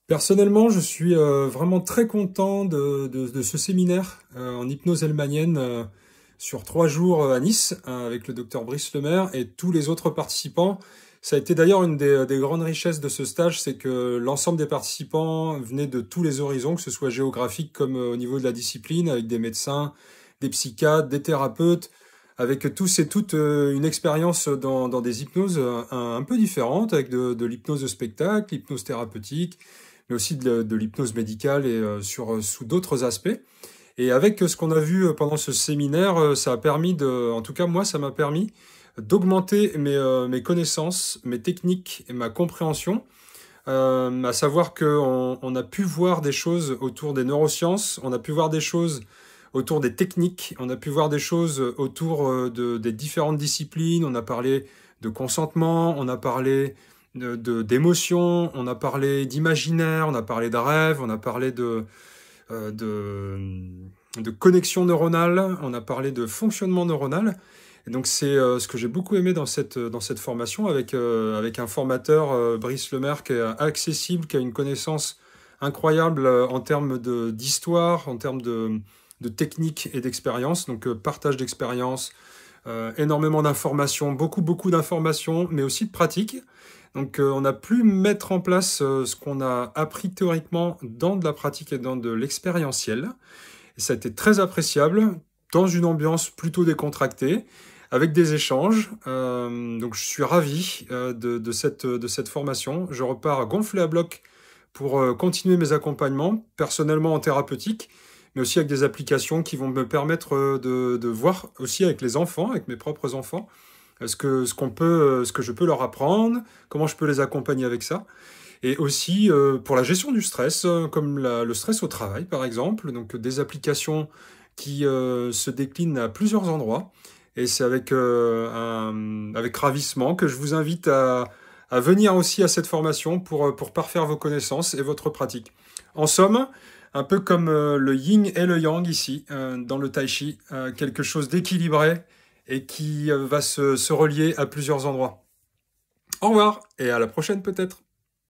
Personnellement, je suis vraiment très content de ce séminaire en hypnose hellmanienne sur 3 jours à Nice avec le docteur Brice Lemaire et tous les autres participants. Ça a été d'ailleurs une des grandes richesses de ce stage, c'est que l'ensemble des participants venaient de tous les horizons, que ce soit géographique comme au niveau de la discipline, avec des médecins, des psychiatres, des thérapeutes, avec tous et toutes une expérience dans des hypnoses un peu différentes, avec de l'hypnose de spectacle, l'hypnose thérapeutique, mais aussi de l'hypnose médicale et sous d'autres aspects. Et avec ce qu'on a vu pendant ce séminaire, ça a permis en tout cas moi, ça m'a permis d'augmenter mes connaissances, mes techniques et ma compréhension, à savoir qu'on a pu voir des choses autour des neurosciences, on a pu voir des choses autour des techniques, on a pu voir des choses autour des différentes disciplines, on a parlé de consentement, on a parlé d'émotions, on a parlé d'imaginaire, on a parlé de rêve, on a parlé euh, de, de connexion neuronale, on a parlé de fonctionnement neuronal. Et donc c'est ce que j'ai beaucoup aimé dans cette formation avec un formateur, Brice Lemaire, qui est accessible, qui a une connaissance incroyable en termes d'histoire, en termes de technique et d'expérience. Donc partage d'expérience, énormément d'informations, beaucoup d'informations, mais aussi de pratiques. Donc on a pu mettre en place ce qu'on a appris théoriquement dans de la pratique et dans de l'expérientiel. Et ça a été très appréciable, dans une ambiance plutôt décontractée, avec des échanges. Donc je suis ravi de cette formation. Je repars gonflé à bloc pour continuer mes accompagnements, personnellement en thérapeutique, mais aussi avec des applications qui vont me permettre de voir aussi avec les enfants, avec mes propres enfants, ce que je peux leur apprendre, comment je peux les accompagner avec ça. Et aussi pour la gestion du stress, comme le stress au travail par exemple, donc des applications qui se déclinent à plusieurs endroits. Et c'est avec ravissement que je vous invite à venir aussi à cette formation pour parfaire vos connaissances et votre pratique. En somme, un peu comme le yin et le yang ici, dans le tai chi, quelque chose d'équilibré et qui va se relier à plusieurs endroits. Au revoir et à la prochaine peut-être.